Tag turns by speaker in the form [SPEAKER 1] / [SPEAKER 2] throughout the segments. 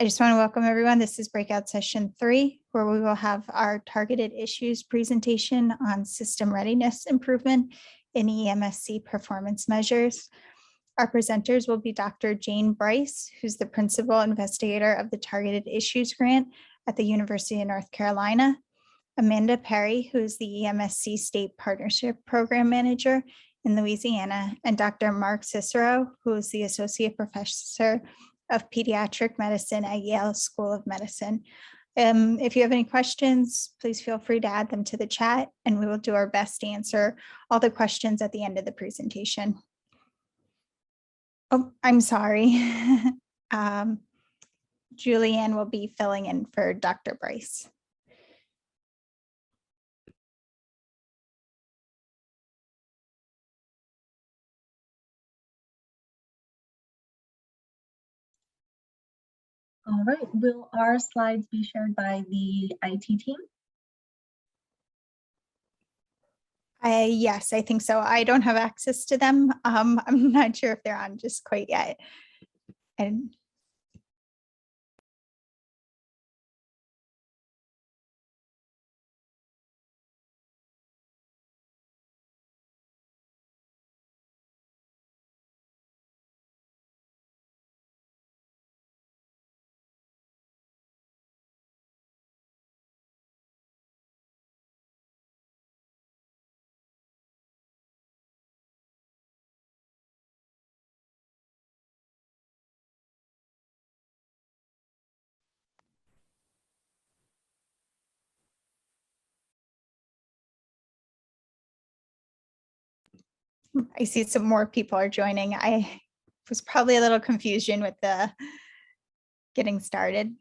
[SPEAKER 1] I just want to welcome everyone. This is breakout session 3, where we will have our targeted issues presentation on system readiness improvement in EMSC performance measures. Our presenters will be Dr. Jane Brice, who's the principal investigator of the Targeted Issues Grant at the University of North Carolina, Amanda Perry, who is the EMSC State Partnership Program Manager in Louisiana, and Dr. Mark Cicero, who is the Associate Professor of Pediatric Medicine at Yale School of Medicine. If you have any questions, please feel free to add them to the chat, and we will do our best to answer all the questions at the end of the presentation. Oh, I'm sorry. Julianne will be filling in for Dr. Brice.
[SPEAKER 2] All right, will our slides be shared by the IT team?
[SPEAKER 1] Yes, I think so. I don't have access to them. I'm not sure if they're on just quite yet. And I see some more people are joining. I was probably a little confusion with the getting started.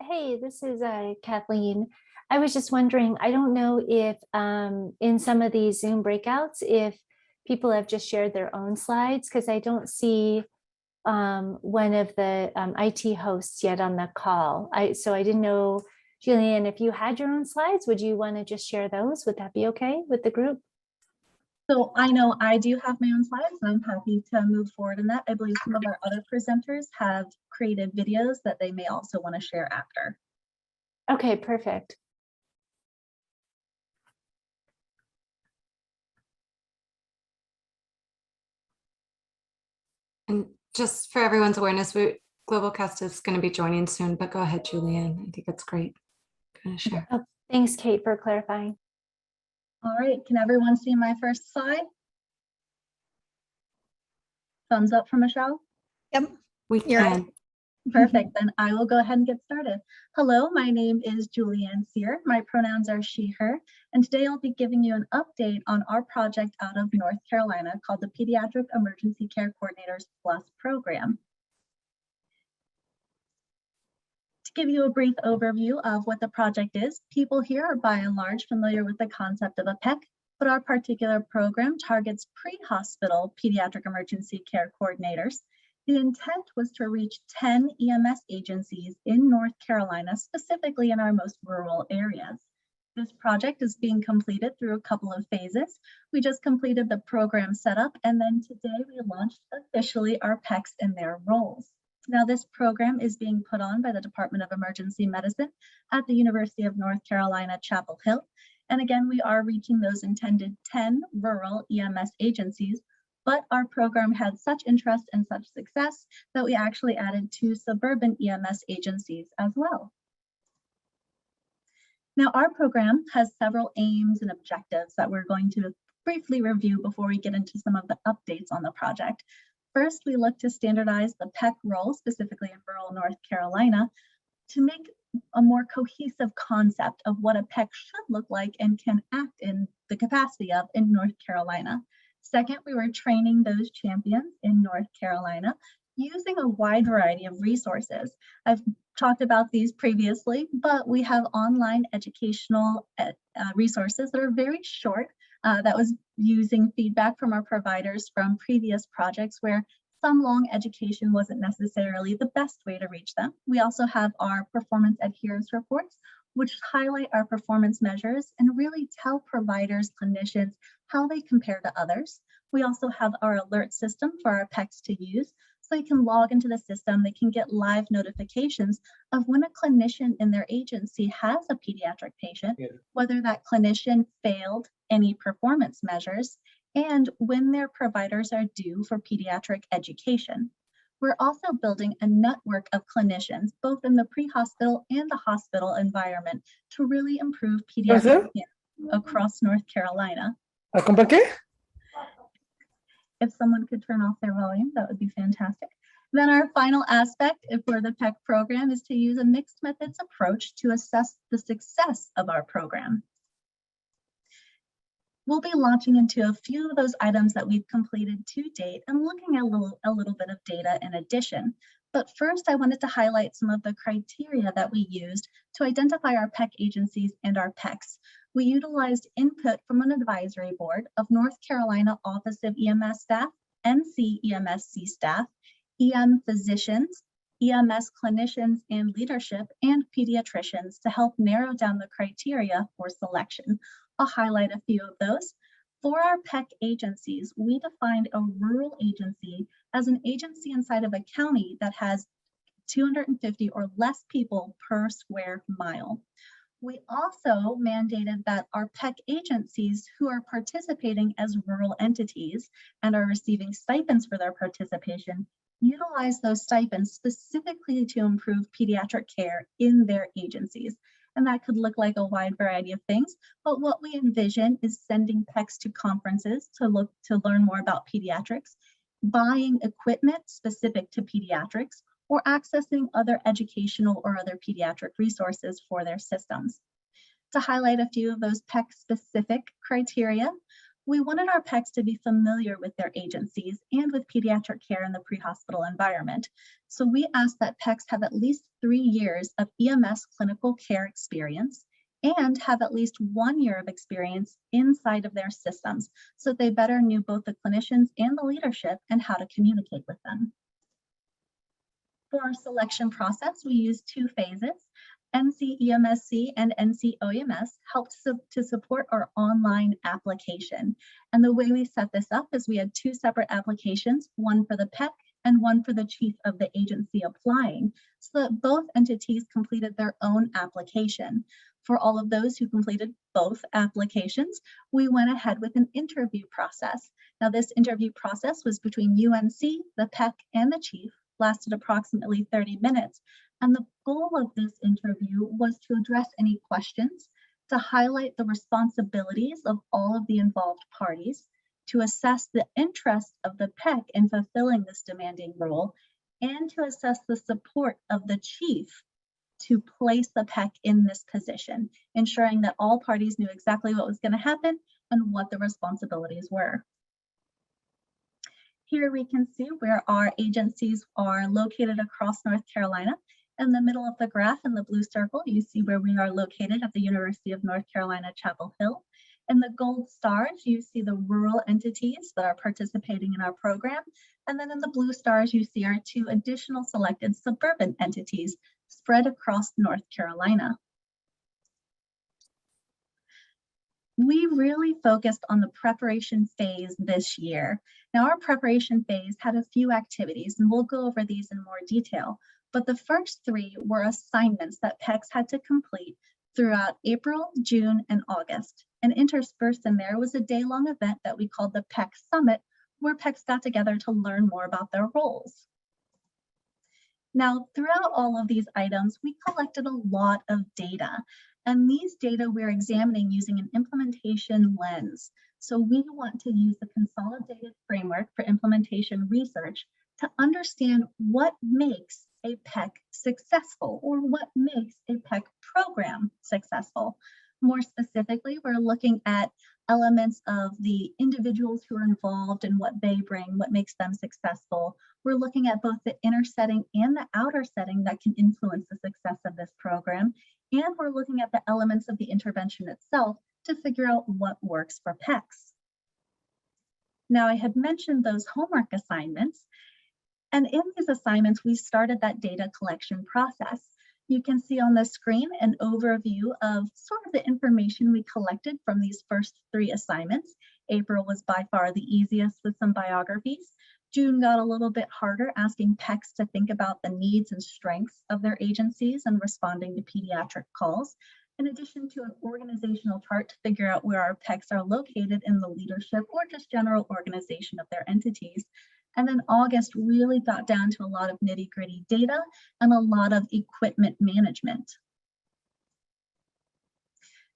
[SPEAKER 3] Hey, this is Kathleen. I was just wondering, I don't know if in some of these Zoom breakouts, if people have just shared their own slides, because I don't see one of the IT hosts yet on the call. So I didn't know, Julianne, if you had your own slides, would you want to just share those? Would that be okay with the group?
[SPEAKER 2] So I know I do have my own slides, and I'm happy to move forward in that. I believe some of our other presenters have created videos that they may also want to share after.
[SPEAKER 3] Okay, perfect.
[SPEAKER 4] And just for everyone's awareness, GlobalCast is going to be joining soon, but go ahead, Julianne. I think it's great. Going to share.
[SPEAKER 3] Oh, thanks, Kate, for clarifying.
[SPEAKER 2] All right, can everyone see my first slide? Thumbs up from Michelle?
[SPEAKER 1] Yep.
[SPEAKER 4] We can.
[SPEAKER 2] Perfect, then I will go ahead and get started. Hello, my name is Julianne Sear. My pronouns are she, her, and today I'll be giving you an update on our project out of North Carolina called the Pediatric Emergency Care Coordinators Plus program. To give you a brief overview of what the project is, people here are by and large familiar with the concept of a PEC, but our particular program targets pre-hospital pediatric emergency care coordinators. The intent was to reach 10 EMS agencies in North Carolina, specifically in our most rural areas. This project is being completed through a couple of phases. We just completed the program setup, and then today we launched officially our PECs and their roles. Now, this program is being put on by the Department of Emergency Medicine at the University of North Carolina, Chapel Hill. And again, we are reaching those intended 10 rural EMS agencies, but our program had such interest and such success that we actually added 2 suburban EMS agencies as well. Now, our program has several aims and objectives that we're going to briefly review before we get into some of the updates on the project. First, we look to standardize the PEC role, specifically in rural North Carolina, to make a more cohesive concept of what a PEC should look like and can act in the capacity of in North Carolina. Second, we were training those champions in North Carolina using a wide variety of resources. I've talked about these previously, but we have online educational resources that are very short. That was using feedback from our providers from previous projects where some long education wasn't necessarily the best way to reach them. We also have our performance adherence reports, which highlight our performance measures and really tell providers, clinicians, how they compare to others. We also have our alert system for our PECs to use. So they can log into the system, they can get live notifications of when a clinician in their agency has a pediatric patient, whether that clinician failed any performance measures, and when their providers are due for pediatric education. We're also building a network of clinicians, both in the pre-hospital and the hospital environment, to really improve pediatric care across North Carolina. If someone could turn off their volume, that would be fantastic. Then our final aspect for the PEC program is to use a mixed methods approach to assess the success of our program. We'll be launching into a few of those items that we've completed to date and looking at a little bit of data in addition. But first, I wanted to highlight some of the criteria that we used to identify our PEC agencies and our PECs. We utilized input from an advisory board of North Carolina Office of EMS staff, NC EMSC staff, EM physicians, EMS clinicians and leadership, and pediatricians to help narrow down the criteria for selection. I'll highlight a few of those. For our PEC agencies, we defined a rural agency as an agency inside of a county that has 250 or less people per square mile. We also mandated that our PEC agencies who are participating as rural entities and are receiving stipends for their participation utilize those stipends specifically to improve pediatric care in their agencies. And that could look like a wide variety of things, but what we envision is sending PECs to conferences to learn more about pediatrics, buying equipment specific to pediatrics, or accessing other educational or other pediatric resources for their systems. To highlight a few of those PEC-specific criteria, we wanted our PECs to be familiar with their agencies and with pediatric care in the pre-hospital environment. So we asked that PECs have at least 3 years of EMS clinical care experience and have at least 1 year of experience inside of their systems so that they better knew both the clinicians and the leadership and how to communicate with them. For our selection process, we used 2 phases. NC EMSC and NC OEMS helped to support our online application. And the way we set this up is we had 2 separate applications, one for the PEC and one for the chief of the agency applying, so that both entities completed their own application. For all of those who completed both applications, we went ahead with an interview process. Now, this interview process was between UNC, the PEC, and the chief, lasted approximately 30 minutes. And the goal of this interview was to address any questions, to highlight the responsibilities of all of the involved parties, to assess the interest of the PEC in fulfilling this demanding role, and to assess the support of the chief to place the PEC in this position, ensuring that all parties knew exactly what was going to happen and what the responsibilities were. Here we can see where our agencies are located across North Carolina. In the middle of the graph in the blue circle, you see where we are located at the University of North Carolina, Chapel Hill. In the gold stars, you see the rural entities that are participating in our program. And then in the blue stars, you see our 2 additional selected suburban entities spread across North Carolina. We really focused on the preparation phase this year. Now, our preparation phase had a few activities, and we'll go over these in more detail. But the first three were assignments that PECs had to complete throughout April, June, and August. And interspersed in there was a day-long event that we called the PEC Summit, where PECs got together to learn more about their roles. Now, throughout all of these items, we collected a lot of data. And these data we're examining using an implementation lens. So we want to use the consolidated framework for implementation research to understand what makes a PEC successful, or what makes a PEC program successful. More specifically, we're looking at elements of the individuals who are involved and what they bring, what makes them successful. We're looking at both the inner setting and the outer setting that can influence the success of this program. And we're looking at the elements of the intervention itself to figure out what works for PECs. Now, I had mentioned those homework assignments, and in these assignments, we started that data collection process. You can see on the screen an overview of sort of the information we collected from these first three assignments. April was by far the easiest with some biographies. June got a little bit harder, asking PECs to think about the needs and strengths of their agencies and responding to pediatric calls, in addition to an organizational chart to figure out where our PECs are located in the leadership or just general organization of their entities. And then August really got down to a lot of nitty-gritty data and a lot of equipment management.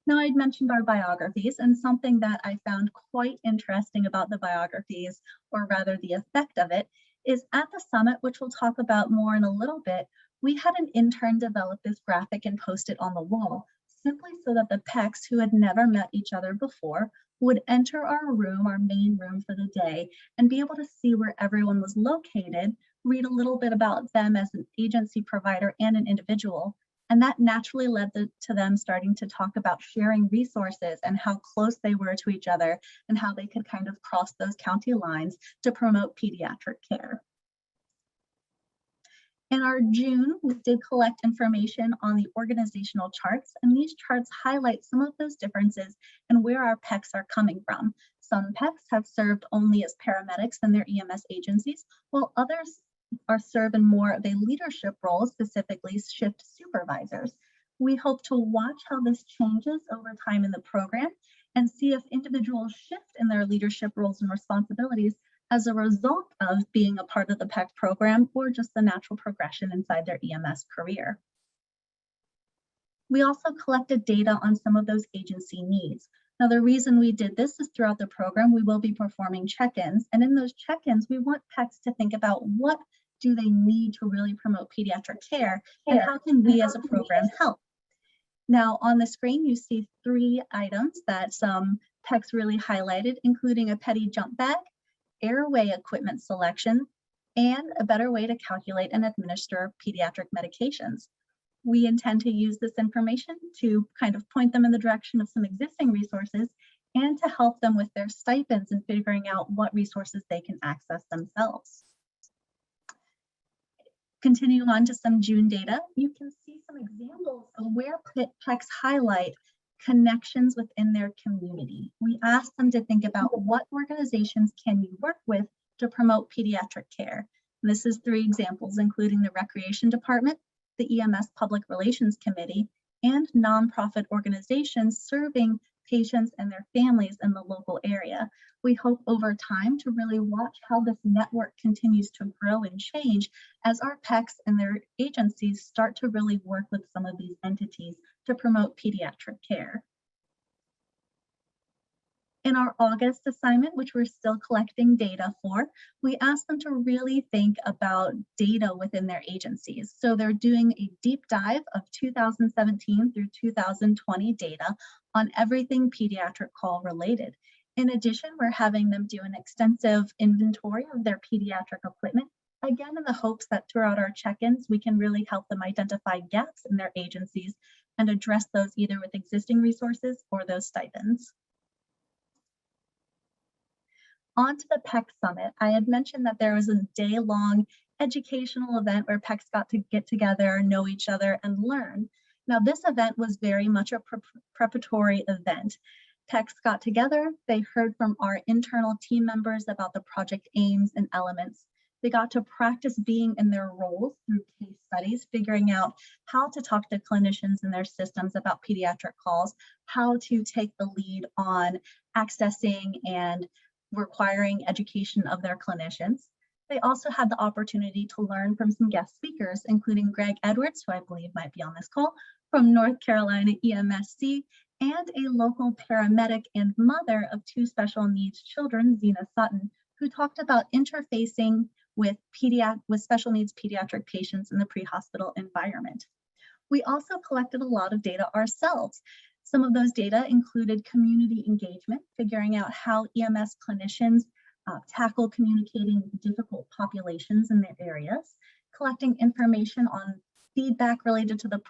[SPEAKER 2] Now, I'd mentioned our biographies, and something that I found quite interesting about the biographies, or rather the effect of it, is at the summit, which we'll talk about more in a little bit, we had an intern develop this graphic and post it on the wall, simply so that the PECs who had never met each other before would enter our room, our main room for the day, and be able to see where everyone was located, read a little bit about them as an agency provider and an individual. And that naturally led to them starting to talk about sharing resources and how close they were to each other and how they could kind of cross those county lines to promote pediatric care. In our June, we did collect information on the organizational charts, and these charts highlight some of those differences and where our PECs are coming from. Some PECs have served only as paramedics in their EMS agencies, while others are served in more of a leadership role, specifically shift supervisors. We hope to watch how this changes over time in the program and see if individuals shift in their leadership roles and responsibilities as a result of being a part of the PEC program or just the natural progression inside their EMS career. We also collected data on some of those agency needs. Now, the reason we did this is throughout the program, we will be performing check-ins, and in those check-ins, we want PECs to think about what do they need to really promote pediatric care, and how can we as a program help? Now, on the screen, you see three items that some PECs really highlighted, including a petty jump bag, airway equipment selection, and a better way to calculate and administer pediatric medications. We intend to use this information to kind of point them in the direction of some existing resources and to help them with their stipends and figuring out what resources they can access themselves. Continuing on to some June data, you can see some examples of where PECs highlight connections within their community. We asked them to think about what organizations can you work with to promote pediatric care. And this is three examples, including the Recreation Department, the EMS Public Relations Committee, and nonprofit organizations serving patients and their families in the local area. We hope over time to really watch how this network continues to grow and change as our PECs and their agencies start to really work with some of these entities to promote pediatric care. In our August assignment, which we're still collecting data for, we asked them to really think about data within their agencies. So they're doing a deep dive of 2017 through 2020 data on everything pediatric call related. In addition, we're having them do an extensive inventory of their pediatric equipment, again in the hopes that throughout our check-ins, we can really help them identify gaps in their agencies and address those either with existing resources or those stipends. On to the PEC Summit. I had mentioned that there was a day-long educational event where PECs got to get together, know each other, and learn. Now, this event was very much a preparatory event. PECs got together, they heard from our internal team members about the project aims and elements. They got to practice being in their roles through case studies, figuring out how to talk to clinicians in their systems about pediatric calls, how to take the lead on accessing and requiring education of their clinicians. They also had the opportunity to learn from some guest speakers, including Greg Edwards, who I believe might be on this call, from North Carolina EMSC, and a local paramedic and mother of 2 special needs children, Zena Sutton, who talked about interfacing with special needs pediatric patients in the pre-hospital environment. We also collected a lot of data ourselves. Some of those data included community engagement, figuring out how EMS clinicians tackle communicating with difficult populations in their areas, collecting information on feedback related to the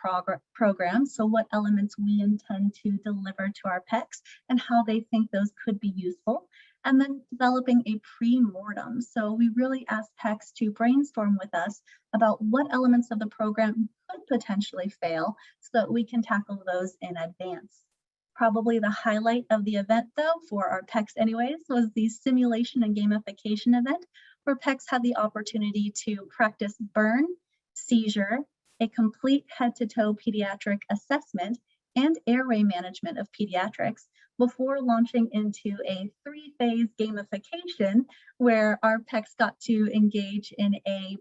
[SPEAKER 2] program, so what elements we intend to deliver to our PECs and how they think those could be useful, and then developing a pre-mortem. So we really asked PECs to brainstorm with us about what elements of the program could potentially fail so that we can tackle those in advance. Probably the highlight of the event, though, for our PECs anyways, was the simulation and gamification event, where PECs had the opportunity to practice burn, seizure, a complete head-to-toe pediatric assessment, and airway management of pediatrics before launching into a 3-phase gamification where our PECs got to engage in a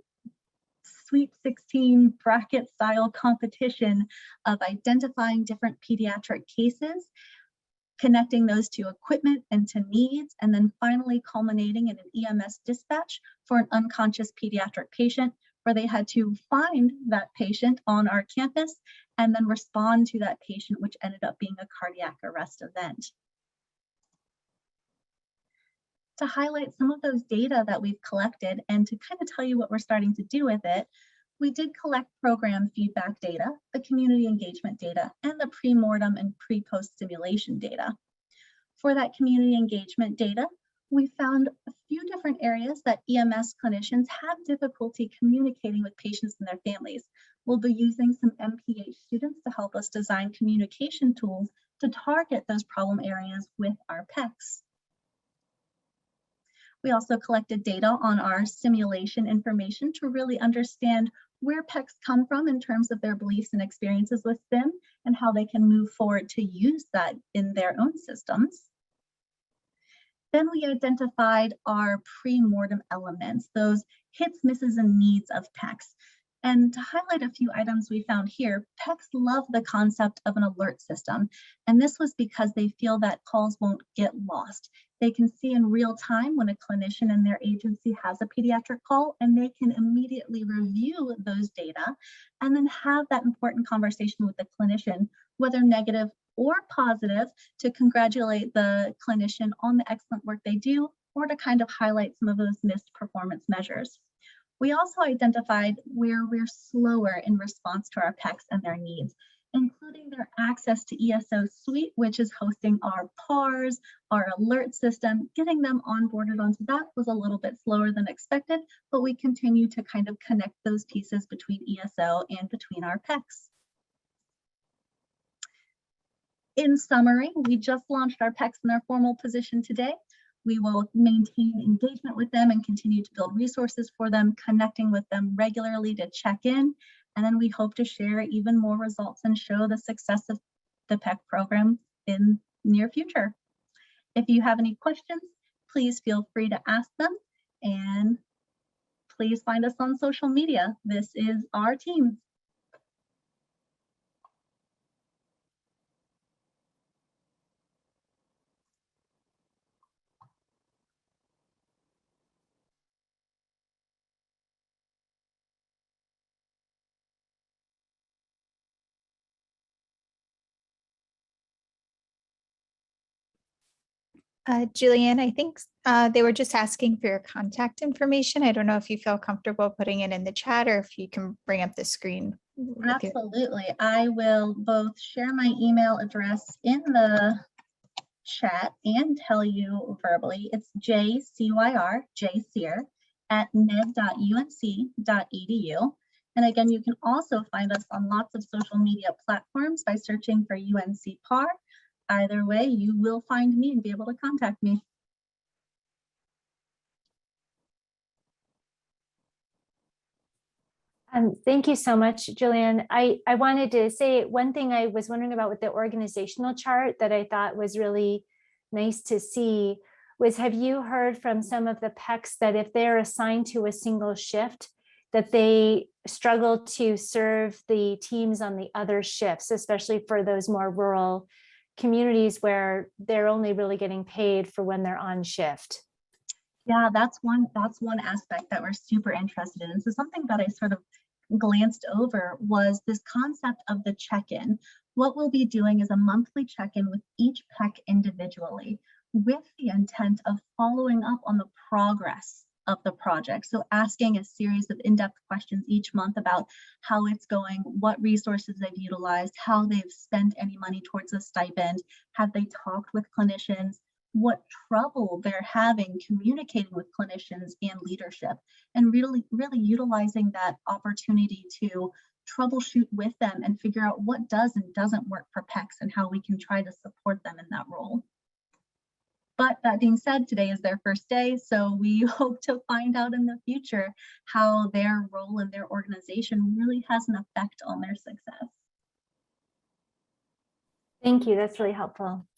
[SPEAKER 2] Sweet 16 bracket style competition of identifying different pediatric cases, connecting those to equipment and to needs, and then finally culminating in an EMS dispatch for an unconscious pediatric patient, where they had to find that patient on our campus and then respond to that patient, which ended up being a cardiac arrest event. To highlight some of those data that we've collected and to kind of tell you what we're starting to do with it, we did collect program feedback data, the community engagement data, and the pre-mortem and pre-post simulation data. For that community engagement data, we found a few different areas that EMS clinicians have difficulty communicating with patients and their families. We'll be using some MPH students to help us design communication tools to target those problem areas with our PECs. We also collected data on our simulation information to really understand where PECs come from in terms of their beliefs and experiences with SIM and how they can move forward to use that in their own systems. Then we identified our pre-mortem elements, those hits, misses, and needs of PECs. And to highlight a few items we found here, PECs love the concept of an alert system. And this was because they feel that calls won't get lost. They can see in real time when a clinician in their agency has a pediatric call, and they can immediately review those data and then have that important conversation with the clinician, whether negative or positive, to congratulate the clinician on the excellent work they do or to kind of highlight some of those missed performance measures. We also identified where we're slower in response to our PECs and their needs, including their access to ESO Suite, which is hosting our PARs, our alert system. Getting them onboarded onto that was a little bit slower than expected, but we continue to kind of connect those pieces between ESO and between our PECs. In summary, we just launched our PECs in their formal position today. We will maintain engagement with them and continue to build resources for them, connecting with them regularly to check in. And then we hope to share even more results and show the success of the PEC program in near future. If you have any questions, please feel free to ask them, and please find us on social media. This is our team.
[SPEAKER 1] Julianne, I think they were just asking for your contact information. I don't know if you feel comfortable putting it in the chat or if you can bring up the screen.
[SPEAKER 2] Absolutely. I will both share my email address in the chat and tell you verbally. It's jcyr@med.unc.edu. And again, you can also find us on lots of social media platforms by searching for UNC PAR. Either way, you will find me and be able to contact me.
[SPEAKER 3] Thank you so much, Julianne. I wanted to say one thing I was wondering about with the organizational chart that I thought was really nice to see was, have you heard from some of the PECs that if they're assigned to a single shift, that they struggle to serve the teams on the other shifts, especially for those more rural communities where they're only really getting paid for when they're on shift?
[SPEAKER 2] Yeah, that's one aspect that we're super interested in. So something that I sort of glanced over was this concept of the check-in. What we'll be doing is a monthly check-in with each PEC individually, with the intent of following up on the progress of the project. So asking a series of in-depth questions each month about how it's going, what resources they've utilized, how they've spent any money towards a stipend, have they talked with clinicians, what trouble they're having communicating with clinicians and leadership, and really utilizing that opportunity to troubleshoot with them and figure out what does and doesn't work for PECs and how we can try to support them in that role. But that being said, today is their first day, so we hope to find out in the future how their role in their organization really has an effect on their success.
[SPEAKER 3] Thank you, that's really helpful.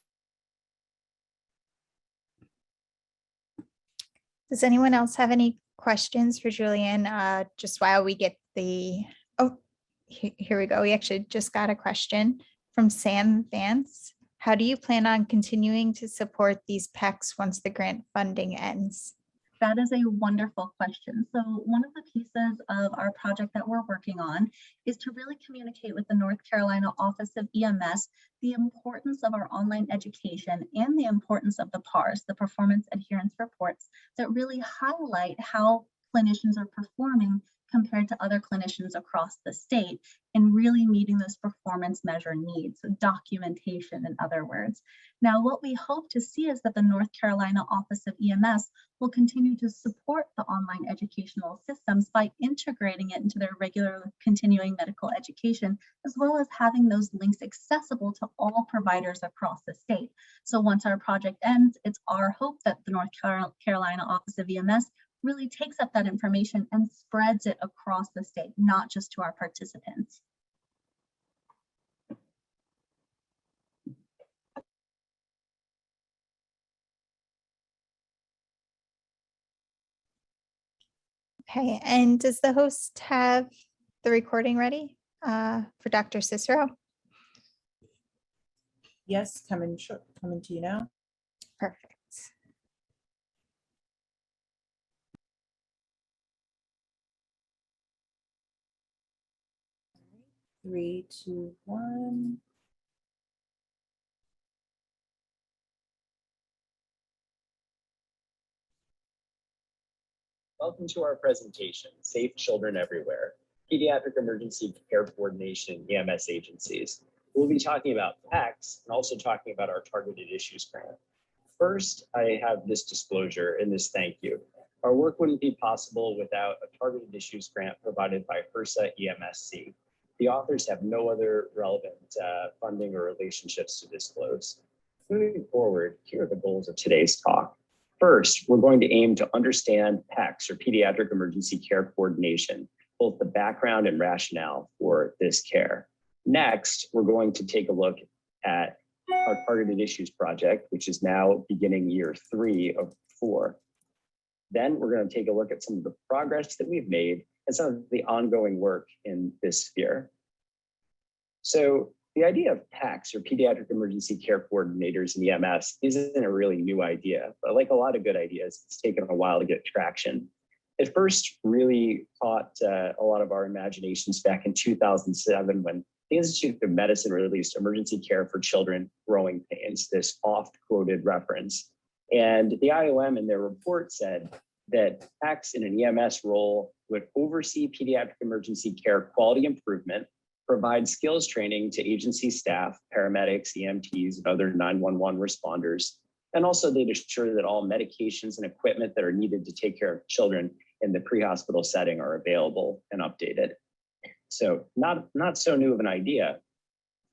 [SPEAKER 1] Does anyone else have any questions for Julianne? Just while we get the, oh, here we go. We actually just got a question from Sam Vance. How do you plan on continuing to support these PECs once the grant funding ends?
[SPEAKER 2] That is a wonderful question. So one of the pieces of our project that we're working on is to really communicate with the North Carolina Office of EMS the importance of our online education and the importance of the PARs, the Performance Adherence Reports, that really highlight how clinicians are performing compared to other clinicians across the state, and really meeting those performance measure needs, so documentation in other words. Now, what we hope to see is that the North Carolina Office of EMS will continue to support the online educational systems by integrating it into their regular continuing medical education, as well as having those links accessible to all providers across the state. So once our project ends, it's our hope that the North Carolina Office of EMS really takes up that information and spreads it across the state, not just to our participants.
[SPEAKER 1] Okay, and does the host have the recording ready for Dr. Cicero?
[SPEAKER 5] Yes, coming to you now.
[SPEAKER 1] Perfect.
[SPEAKER 5] 3, 2, 1.
[SPEAKER 6] Welcome to our presentation, Safe Children Everywhere, Pediatric Emergency Care Coordination EMS Agencies. We'll be talking about PECs and also talking about our Targeted Issues Grant. First, I have this disclosure and this thank you. Our work wouldn't be possible without a Targeted Issues Grant provided by HRSA EMSC. The authors have no other relevant funding or relationships to disclose. Moving forward, here are the goals of today's talk. First, we're going to aim to understand PECs, or Pediatric Emergency Care Coordination, both the background and rationale for this care. Next, we're going to take a look at our Targeted Issues Project, which is now beginning year 3 of 4. Then we're going to take a look at some of the progress that we've made and some of the ongoing work in this sphere. So the idea of PECs, or Pediatric Emergency Care Coordinators in EMS, isn't a really new idea, but like a lot of good ideas, it's taken a while to get traction. It first really caught a lot of our imaginations back in 2007 when the Institute of Medicine released Emergency Care for Children Growing Pains, this oft-quoted reference. And the IOM in their report said that PECs in an EMS role would oversee pediatric emergency care quality improvement, provide skills training to agency staff, paramedics, EMTs, and other 911 responders. And also they'd ensure that all medications and equipment that are needed to take care of children in the pre-hospital setting are available and updated. So not so new of an idea.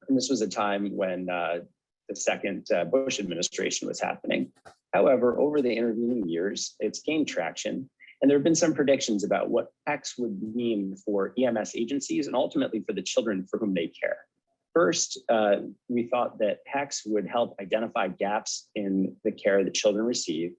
[SPEAKER 6] And this was a time when the the second Bush administration was happening. However, over the intervening years, it's gained traction. And there have been some predictions about what PECs would mean for EMS agencies and ultimately for the children for whom they care. First, we thought that PECs would help identify gaps in the care that children receive,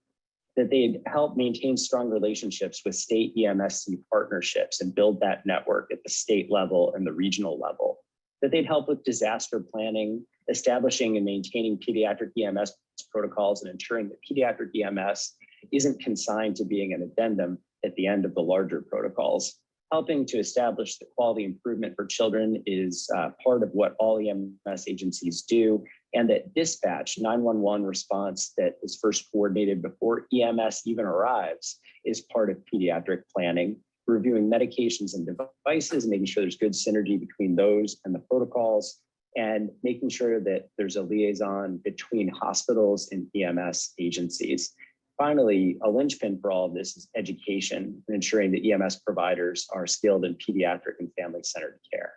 [SPEAKER 6] that they'd help maintain strong relationships with state EMSC partnerships and build that network at the state level and the regional level, that they'd help with disaster planning, establishing and maintaining pediatric EMS protocols and ensuring that pediatric EMS isn't consigned to being an addendum at the end of the larger protocols. Helping to establish the quality improvement for children is part of what all EMS agencies do, and that dispatch 911 response that is first coordinated before EMS even arrives is part of pediatric planning, reviewing medications and devices, and making sure there's good synergy between those and the protocols, and making sure that there's a liaison between hospitals and EMS agencies. Finally, a linchpin for all of this is education and ensuring that EMS providers are skilled in pediatric and family-centered care.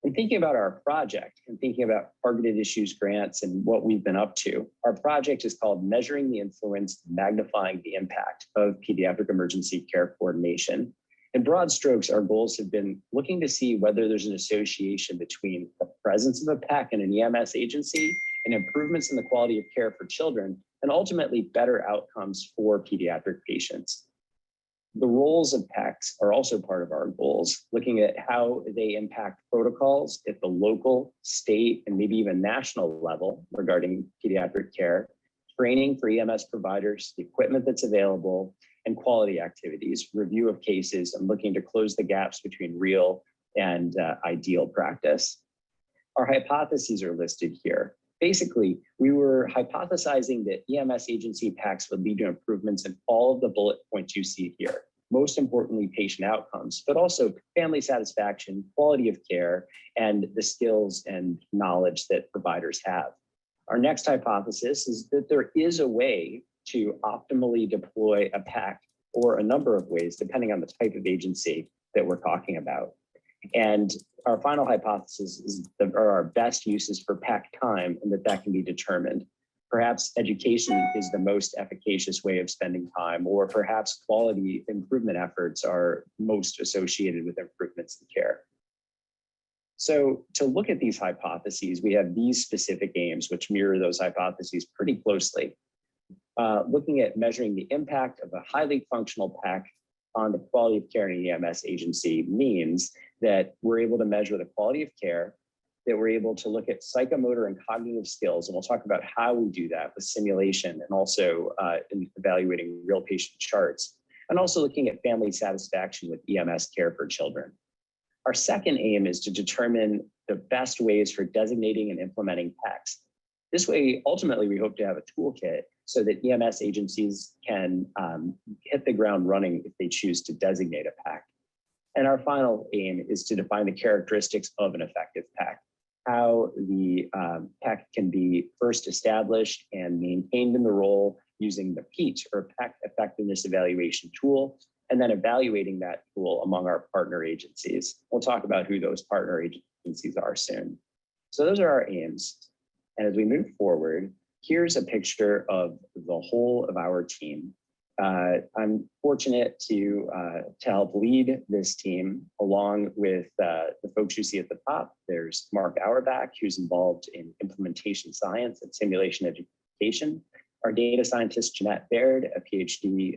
[SPEAKER 6] In thinking about our project and thinking about targeted issues grants and what we've been up to, our project is called Measuring the Influence, Magnifying the Impact of Pediatric Emergency Care Coordination. In broad strokes, our goals have been looking to see whether there's an association between the presence of a PEC in an EMS agency and improvements in the quality of care for children, and ultimately better outcomes for pediatric patients. The roles of PECs are also part of our goals, looking at how they impact protocols at the local, state, and maybe even national level regarding pediatric care, training for EMS providers, the equipment that's available, and quality activities, review of cases, and looking to close the gaps between real and ideal practice. Our hypotheses are listed here. Basically, we were hypothesizing that EMS agency PECs would lead to improvements in all of the bullet points you see here. Most importantly, patient outcomes, but also family satisfaction, quality of care, and the skills and knowledge that providers have. Our next hypothesis is that there is a way to optimally deploy a PEC, or a number of ways, depending on the type of agency that we're talking about. And our final hypothesis is that there are best uses for PEC time and that can be determined. Perhaps education is the most efficacious way of spending time, or perhaps quality improvement efforts are most associated with improvements in care. So to look at these hypotheses, we have these specific aims which mirror those hypotheses pretty closely. Looking at measuring the impact of a highly functional PEC on the quality of care in an EMS agency means that we're able to measure the quality of care, that we're able to look at psychomotor and cognitive skills, and we'll talk about how we do that with simulation and also in evaluating real patient charts, and also looking at family satisfaction with EMS care for children. Our second aim is to determine the best ways for designating and implementing PECs. This way, ultimately, we hope to have a toolkit so that EMS agencies can hit the ground running if they choose to designate a PEC. And our final aim is to define the characteristics of an effective PEC, how the PEC can be first established and maintained in the role using the PEAT, or PEC Effectiveness Evaluation Tool, and then evaluating that tool among our partner agencies. We'll talk about who those partner agencies are soon. So those are our aims. And as we move forward, here's a picture of the whole of our team. I'm fortunate to help lead this team along with the folks you see at the top. There's Mark Auerbach, who's involved in implementation science and simulation education. Our data scientist, Jeanette Baird, a PhD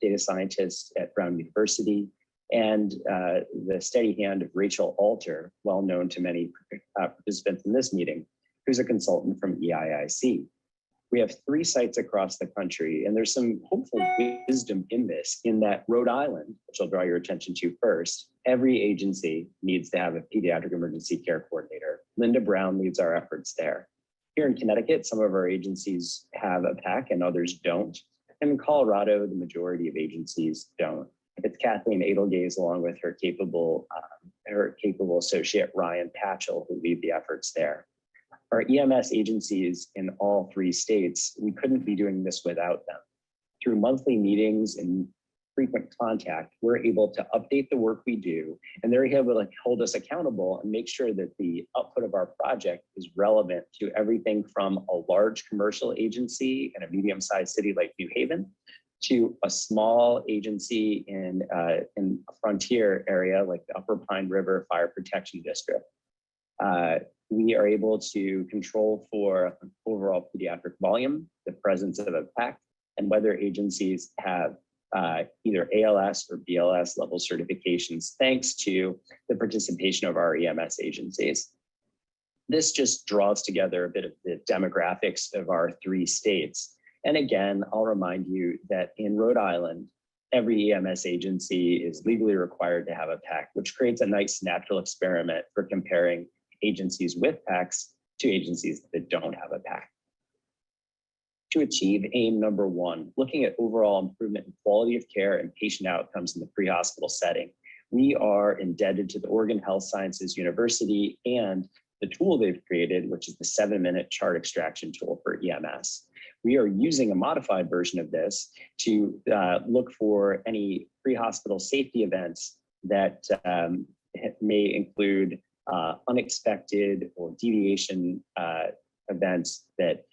[SPEAKER 6] data scientist at Brown University, and the steady hand of Rachel Alter, well known to many participants in this meeting, who's a consultant from EIIC. We have 3 sites across the country, and there's some hopeful wisdom in this, in that Rhode Island, which I'll draw your attention to first, every agency needs to have a pediatric emergency care coordinator. Linda Brown leads our efforts there. Here in Connecticut, some of our agencies have a PEC and others don't. And in Colorado, the majority of agencies don't. It's Kathleen Edelgaze, along with her capable associate, Ryan Patchell, who lead the efforts there. Our EMS agencies in all 3 states, we couldn't be doing this without them. Through monthly meetings and frequent contact, we're able to update the work we do, and they're able to hold us accountable and make sure that the output of our project is relevant to everything from a large commercial agency in a medium-sized city like New Haven to a small agency in a frontier area like the Upper Pine River Fire Protection District. We are able to control for overall pediatric volume, the presence of a PEC, and whether agencies have either ALS or BLS level certifications, thanks to the participation of our EMS agencies. This just draws together a bit of the demographics of our 3 states. And again, I'll remind you that in Rhode Island, every EMS agency is legally required to have a PEC, which creates a nice natural experiment for comparing agencies with PECs to agencies that don't have a PEC. To achieve aim number 1, looking at overall improvement in quality of care and patient outcomes in the pre-hospital setting, we are indebted to the Oregon Health Sciences University and the tool they've created, which is the 7-minute chart extraction tool for EMS. We are using a modified version of this to look for any pre-hospital safety events that may include unexpected or deviation events that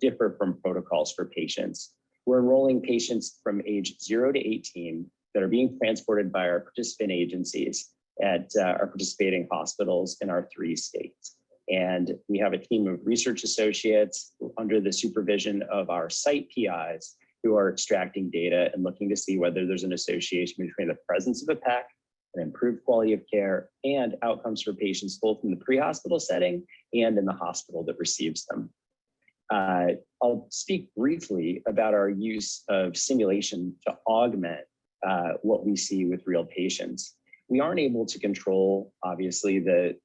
[SPEAKER 6] differ from protocols for patients. We're enrolling patients from age 0 to 18 that are being transported by our participant agencies at our participating hospitals in our 3 states. And we have a team of research associates under the supervision of our site PIs who are extracting data and looking to see whether there's an association between the presence of a PEC and improved quality of care and outcomes for patients both in the pre-hospital setting and in the hospital that receives them. I'll speak briefly about our use of simulation to augment what we see with real patients. We aren't able to control, obviously, the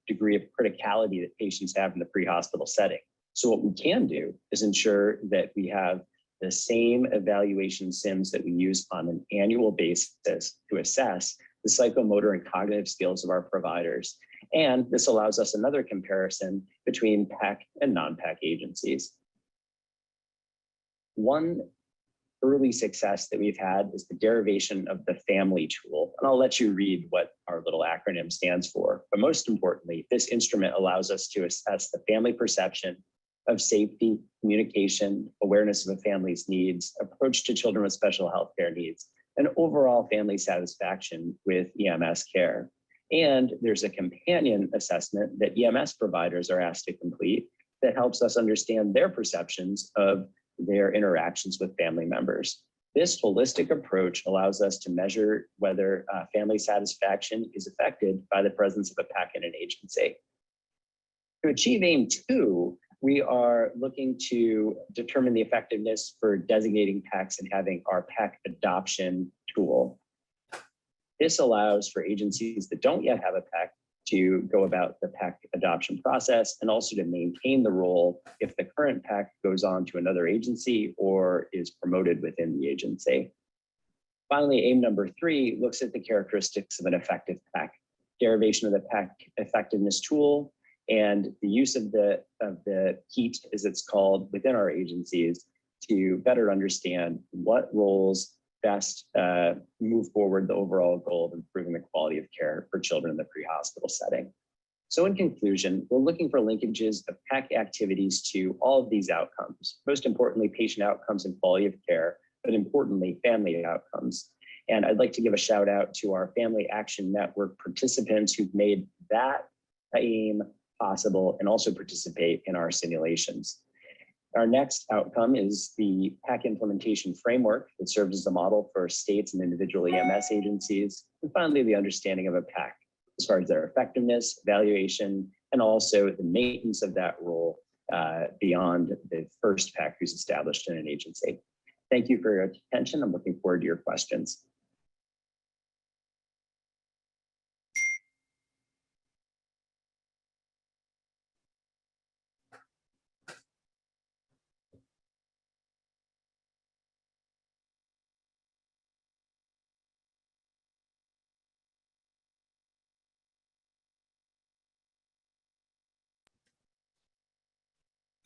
[SPEAKER 6] degree of criticality that patients have in the pre-hospital setting. So what we can do is ensure that we have the same evaluation sims that we use on an annual basis to assess the psychomotor and cognitive skills of our providers. And this allows us another comparison between PEC and non-PEC agencies. One early success that we've had is the derivation of the family tool. And I'll let you read what our little acronym stands for. But most importantly, this instrument allows us to assess the family perception of safety, communication, awareness of a family's needs, approach to children with special healthcare needs, and overall family satisfaction with EMS care. And there's a companion assessment that EMS providers are asked to complete that helps us understand their perceptions of their interactions with family members. This holistic approach allows us to measure whether family satisfaction is affected by the presence of a PEC in an agency. To achieve aim 2, we are looking to determine the effectiveness for designating PECs and having our PEC adoption tool. This allows for agencies that don't yet have a PEC to go about the PEC adoption process and also to maintain the role if the current PEC goes on to another agency or is promoted within the agency. Finally, aim number 3 looks at the characteristics of an effective PEC, derivation of the PEC effectiveness tool, and the use of the HEAT, as it's called, within our agencies to better understand what roles best move forward the overall goal of improving the quality of care for children in the pre-hospital setting. So in conclusion, we're looking for linkages of PEC activities to all of these outcomes, most importantly, patient outcomes and quality of care, but importantly, family outcomes. And I'd like to give a shout out to our Family Action Network participants who've made that aim possible and also participate in our simulations. Our next outcome is the PEC implementation framework that serves as a model for states and individual EMS agencies. And finally, the understanding of a PEC as far as their effectiveness, evaluation, and also the maintenance of that role beyond the first PEC who's established in an agency. Thank you for your attention. I'm looking forward to your questions.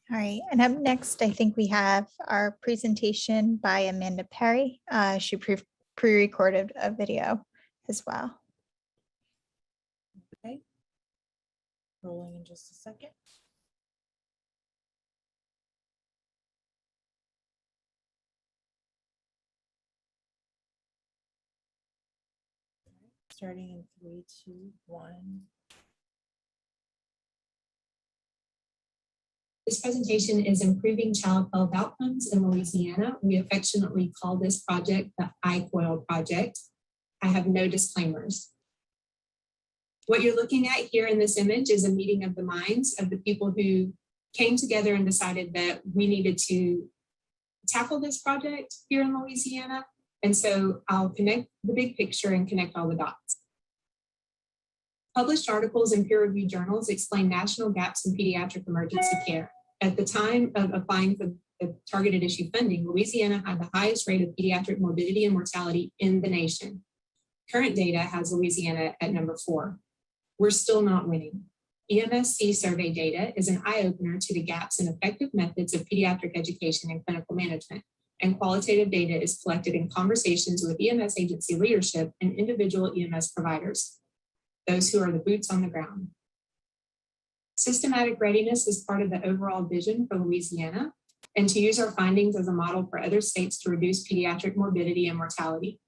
[SPEAKER 1] All right, and up next, I think we have our presentation by Amanda Perry. She pre-recorded a video as well.
[SPEAKER 5] Okay. Rolling in just a second. Starting in 3, 2, 1.
[SPEAKER 7] This presentation is Improving Child Health Outcomes in Louisiana. We affectionately call this project the iCoil Project. I have no disclaimers. What you're looking at here in this image is a meeting of the minds of the people who came together and decided that we needed to tackle this project here in Louisiana. And so I'll connect the big picture and connect all the dots. Published articles in peer-reviewed journals explain national gaps in pediatric emergency care. At the time of applying for the targeted issue funding, Louisiana had the highest rate of pediatric morbidity and mortality in the nation. Current data has Louisiana at number 4. We're still not winning. EMSC survey data is an eye-opener to the gaps in effective methods of pediatric education and clinical management, and qualitative data is collected in conversations with EMS agency leadership and individual EMS providers, those who are the boots on the ground. Systematic readiness is part of the overall vision for Louisiana, and to use our findings as a model for other states to reduce pediatric morbidity and mortality.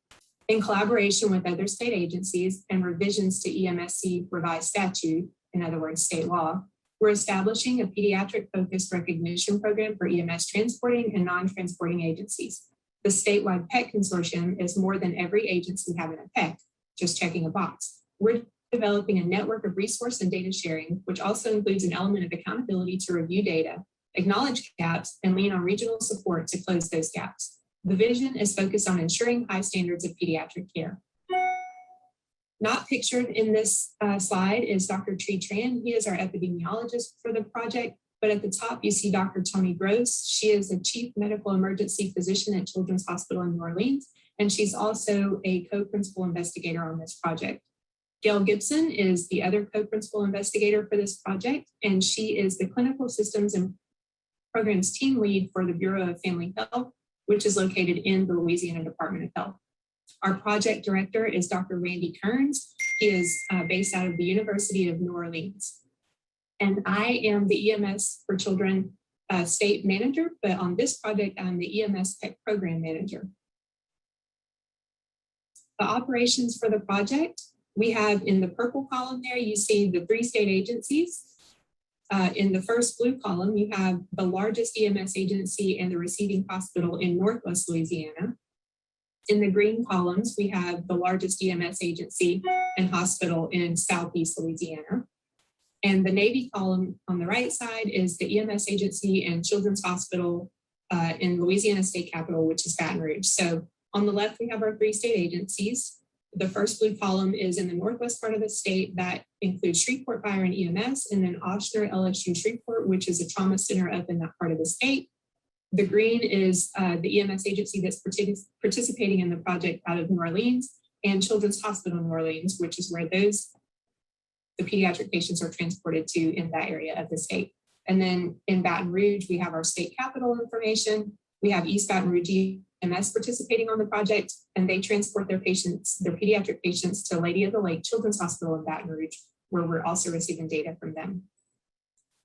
[SPEAKER 7] In collaboration with other state agencies and revisions to EMSC revised statute, in other words, state law, we're establishing a pediatric-focused recognition program for EMS transporting and non-transporting agencies. The statewide PEC consortium is more than every agency having a PEC, just checking a box. We're developing a network of resource and data sharing, which also includes an element of accountability to review data, acknowledge gaps, and lean on regional support to close those gaps. The vision is focused on ensuring high standards of pediatric care. Not pictured in this slide is Dr. Tree Tran. He is our epidemiologist for the project, but at the top you see Dr. Toni Gross. She is the Chief Medical Emergency Physician at Children's Hospital in New Orleans, and she's also a co-principal investigator on this project. Gail Gibson is the other co-principal investigator for this project, and she is the Clinical Systems and Programs Team Lead for the Bureau of Family Health, which is located in the Louisiana Department of Health. Our project director is Dr. Randy Kearns. He is based out of the University of New Orleans. And I am the EMS for Children state manager, but on this project, I'm the EMS PEC program manager. The operations for the project, we have in the purple column there, you see the 3 state agencies. In the first blue column, you have the largest EMS agency and the receiving hospital in Northwest Louisiana. In the green columns, we have the largest EMS agency and hospital in Southeast Louisiana. And the navy column on the right side is the EMS agency and children's hospital in Louisiana State Capital, which is Baton Rouge. So on the left, we have our 3 state agencies. The first blue column is in the northwest part of the state that includes Shreveport Fire and EMS, and then Ochsner LSU Shreveport, which is a trauma center up in that part of the state. The green is the EMS agency that's participating in the project out of New Orleans, and Children's Hospital New Orleans, which is where the pediatric patients are transported to in that area of the state. And then in Baton Rouge, we have our state capital information. We have East Baton Rouge EMS participating on the project, and they transport their patients, their pediatric patients, to Lady of the Lake Children's Hospital in Baton Rouge, where we're also receiving data from them.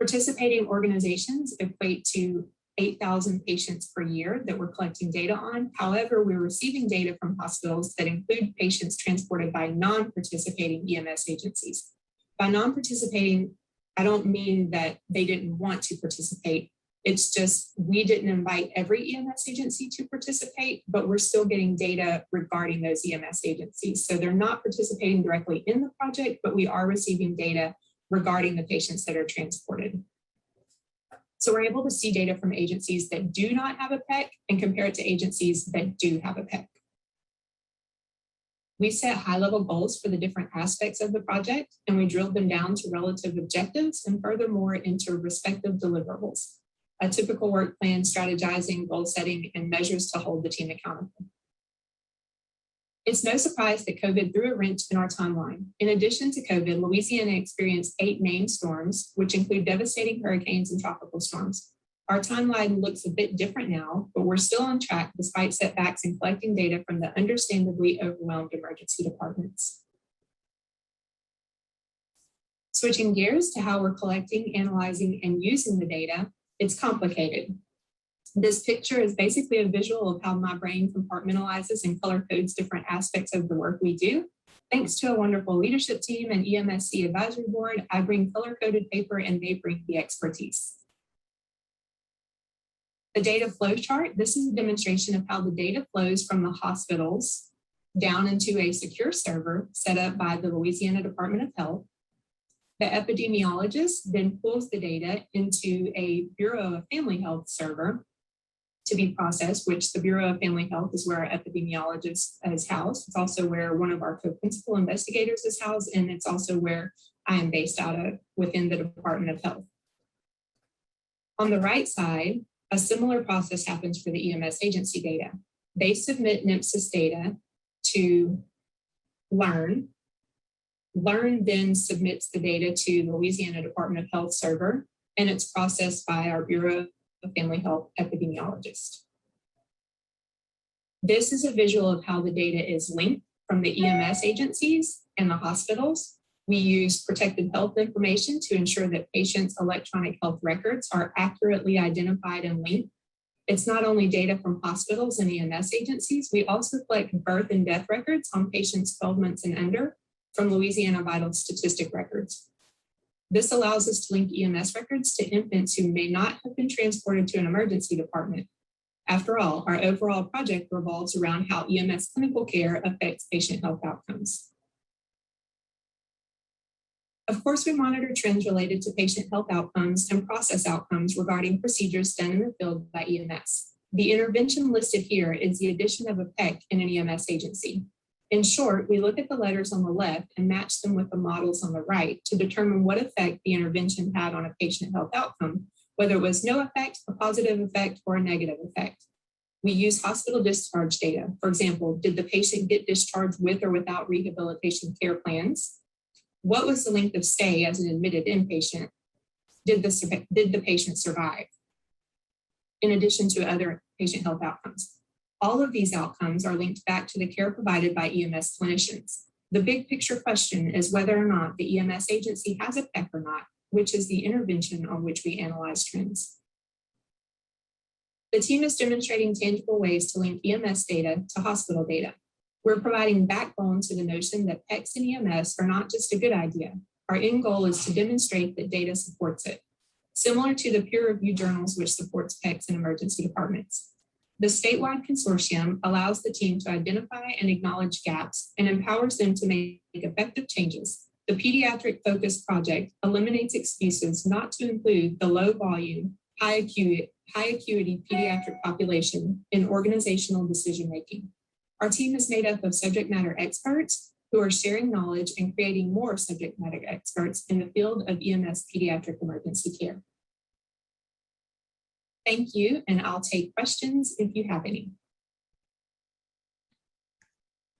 [SPEAKER 7] Participating organizations equate to 8,000 patients per year that we're collecting data on. However, we're receiving data from hospitals that include patients transported by non-participating EMS agencies. By non-participating, I don't mean that they didn't want to participate. It's just we didn't invite every EMS agency to participate, but we're still getting data regarding those EMS agencies. So they're not participating directly in the project, but we are receiving data regarding the patients that are transported. So we're able to see data from agencies that do not have a PEC and compare it to agencies that do have a PEC. We set high-level goals for the different aspects of the project, and we drilled them down to relative objectives and furthermore into respective deliverables. A typical work plan, strategizing, goal setting, and measures to hold the team accountable. It's no surprise that COVID threw a wrench in our timeline. In addition to COVID, Louisiana experienced 8 named storms, which include devastating hurricanes and tropical storms. Our timeline looks a bit different now, but we're still on track despite setbacks in collecting data from the understandably overwhelmed emergency departments. Switching gears to how we're collecting, analyzing, and using the data, it's complicated. This picture is basically a visual of how my brain compartmentalizes and color codes different aspects of the work we do. Thanks to a wonderful leadership team and EMSC advisory board, I bring color-coded paper and they bring the expertise. The data flow chart, this is a demonstration of how the data flows from the hospitals down into a secure server set up by the Louisiana Department of Health. The epidemiologist then pulls the data into a Bureau of Family Health server to be processed, which the Bureau of Family Health is where our epidemiologist is housed. It's also where one of our co-principal investigators is housed, and it's also where I am based out of within the Department of Health. On the right side, a similar process happens for the EMS agency data. They submit NMSIS data to Learn. Learn then submits the data to the Louisiana Department of Health server, and it's processed by our Bureau of Family Health epidemiologist. This is a visual of how the data is linked from the EMS agencies and the hospitals. We use protected health information to ensure that patients' electronic health records are accurately identified and linked. It's not only data from hospitals and EMS agencies, we also collect birth and death records on patients 12 months and under from Louisiana Vital Statistic records. This allows us to link EMS records to infants who may not have been transported to an emergency department. After all, our overall project revolves around how EMS clinical care affects patient health outcomes. Of course, we monitor trends related to patient health outcomes and process outcomes regarding procedures done in the field by EMS. The intervention listed here is the addition of a PEC in an EMS agency. In short, we look at the letters on the left and match them with the models on the right to determine what effect the intervention had on a patient health outcome, whether it was no effect, a positive effect, or a negative effect. We use hospital discharge data. For example, did the patient get discharged with or without rehabilitation care plans? What was the length of stay as an admitted inpatient? Did the patient survive? In addition to other patient health outcomes. All of these outcomes are linked back to the care provided by EMS clinicians. The big picture question is whether or not the EMS agency has a PEC or not, which is the intervention on which we analyze trends. The team is demonstrating tangible ways to link EMS data to hospital data. We're providing backbone to the notion that PECs and EMS are not just a good idea. Our end goal is to demonstrate that data supports it, similar to the peer-reviewed journals which supports PECs in emergency departments. The statewide consortium allows the team to identify and acknowledge gaps and empowers them to make effective changes. The pediatric focused project eliminates excuses not to include the low volume, high acuity pediatric population in organizational decision-making. Our team is made up of subject matter experts who are sharing knowledge and creating more subject matter experts in the field of EMS pediatric emergency care. Thank you, and I'll take questions if you have any.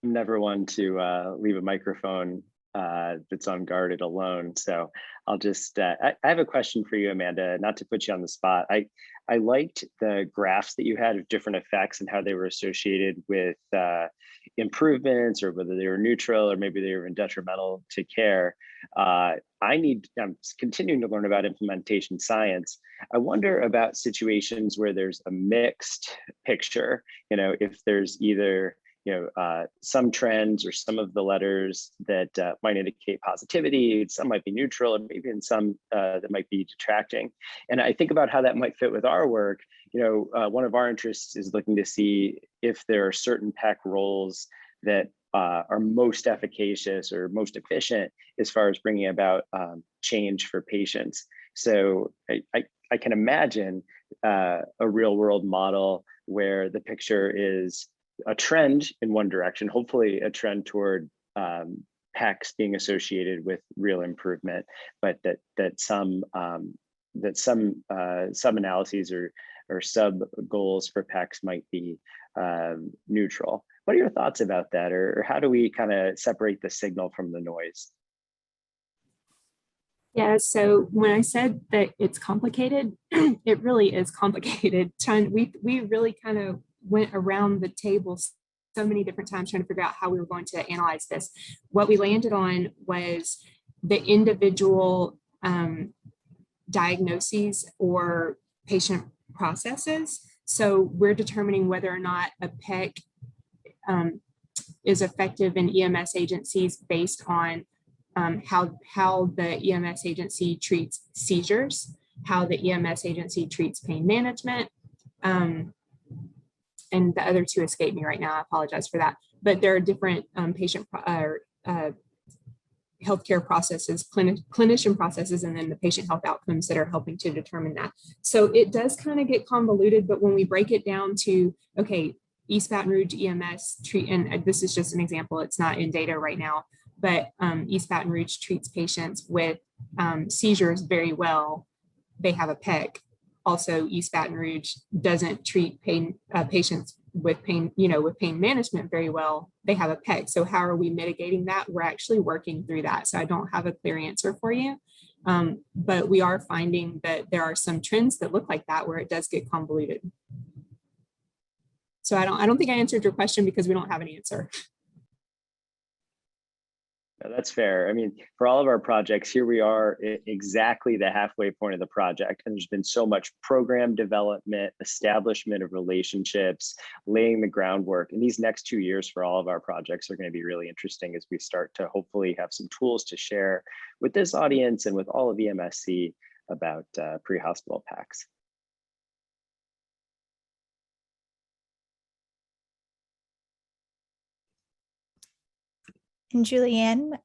[SPEAKER 8] I'm never one to leave a microphone that's unguarded alone. So I'll just, I have a question for you, Amanda, not to put you on the spot. I liked the graphs that you had of different effects and how they were associated with improvements, or whether they were neutral or maybe they were detrimental to care. I'm continuing to learn about implementation science. I wonder about situations where there's a mixed picture, if there's either some trends or some of the letters that might indicate positivity, some might be neutral, and maybe in some that might be detracting. And I think about how that might fit with our work. One of our interests is looking to see if there are certain PEC roles that are most efficacious or most efficient as far as bringing about change for patients. So I can imagine a real world model where the picture is a trend in one direction, hopefully a trend toward PECs being associated with real improvement, but that some analyses or sub goals for PECs might be neutral. What are your thoughts about that, or how do we kind of separate the signal from the noise?
[SPEAKER 9] Yeah, so when I said that it's complicated, it really is complicated. We really kind of went around the table so many different times trying to figure out how we were going to analyze this. What we landed on was the individual diagnoses or patient processes. So we're determining whether or not a PEC is effective in EMS agencies based on how the EMS agency treats seizures, how the EMS agency treats pain management, and the other two escape me right now. I apologize for that. But there are different healthcare processes, clinician processes, and then the patient health outcomes that are helping to determine that. So it does kind of get convoluted, but when we break it down to, okay, East Baton Rouge EMS treat, and this is just an example, it's not in data right now, but East Baton Rouge treats patients with seizures very well. They have a PEC. Also, East Baton Rouge doesn't treat patients with pain, with pain management very well. They have a PEC. So how are we mitigating that? We're actually working through that. So I don't have a clear answer for you, but we are finding that there are some trends that look like that where it does get convoluted. So I don't think I answered your question because we don't have an answer.
[SPEAKER 8] That's fair. I mean, for all of our projects, here we are exactly the halfway point of the project. And there's been so much program development, establishment of relationships, laying the groundwork. And these next 2 years for all of our projects are going to be really interesting as we start to hopefully have some tools to share with this audience and with all of EMSC about pre-hospital PECs.
[SPEAKER 1] And Julianne,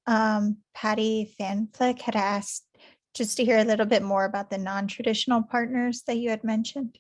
[SPEAKER 1] Patty Fanflick had asked just to hear a little bit more about the non-traditional partners that you had mentioned.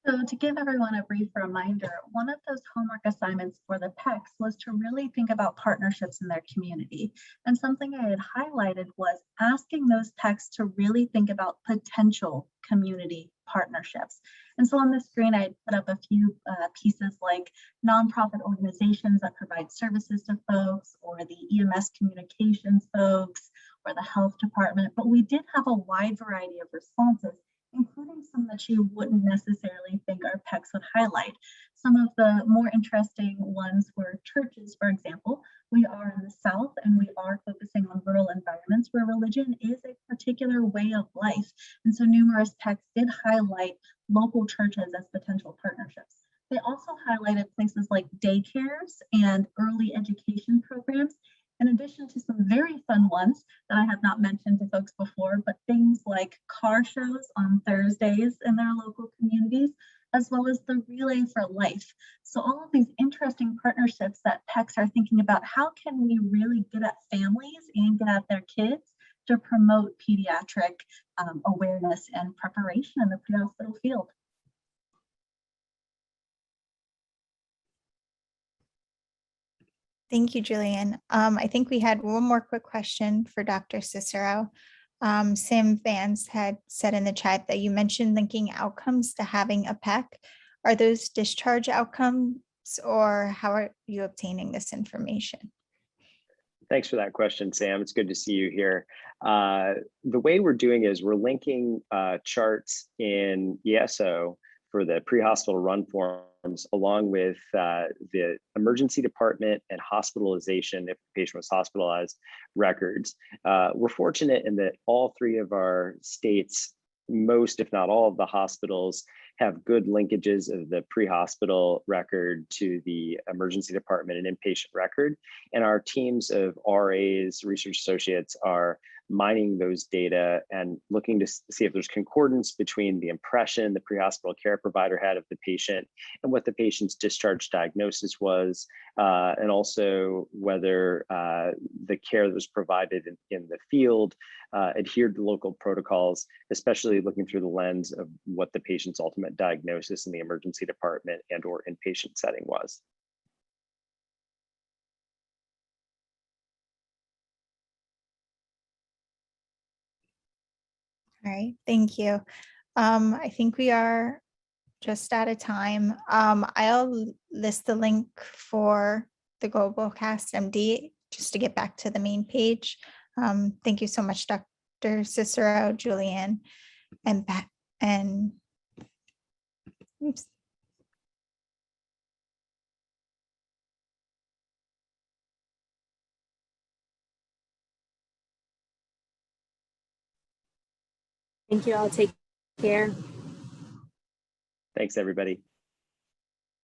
[SPEAKER 2] So to give everyone a brief reminder, one of those homework assignments for the PECs was to really think about partnerships in their community. And something I had highlighted was asking those PECs to really think about potential community partnerships. And so on the screen, I put up a few pieces like nonprofit organizations that provide services to folks, or the EMS communications folks, or the health department. But we did have a wide variety of responses, including some that you wouldn't necessarily think our PECs would highlight. Some of the more interesting ones were churches, for example. We are in the South and we are focusing on rural environments where religion is a particular way of life. And so numerous PECs did highlight local churches as potential partnerships. They also highlighted places like daycares and early education programs, in addition to some very fun ones that I have not mentioned to folks before, but things like car shows on Thursdays in their local communities, as well as the Relay for Life. So all of these interesting partnerships that PECs are thinking about, how can we really get at families and get at their kids to promote pediatric awareness and preparation in the pre-hospital field.
[SPEAKER 1] Thank you, Julian. I think we had one more quick question for Dr. Cicero. Sam Vance had said in the chat that you mentioned linking outcomes to having a PEC. Are those discharge outcomes, or how are you obtaining this information?
[SPEAKER 8] Thanks for that question, Sam. It's good to see you here. The way we're doing is we're linking charts in ESO for the pre-hospital run forms, along with the emergency department and hospitalization if the patient was hospitalized records. We're fortunate in that all three of our states, most if not all of the hospitals, have good linkages of the pre-hospital record to the emergency department and inpatient record. And our teams of RAs, research associates, are mining those data and looking to see if there's concordance between the impression the pre-hospital care provider had of the patient and what the patient's discharge diagnosis was, and also whether the care that was provided in the field adhered to local protocols, especially looking through the lens of what the patient's ultimate diagnosis in the emergency department and or inpatient setting was.
[SPEAKER 1] All right, thank you. I think we are just out of time. I'll list the link for the GlobalCast MD just to get back to the main page. Thank you so much, Dr. Cicero, Julianne, and Pat, and oops.
[SPEAKER 9] Thank you all. Take care.
[SPEAKER 8] Thanks, everybody.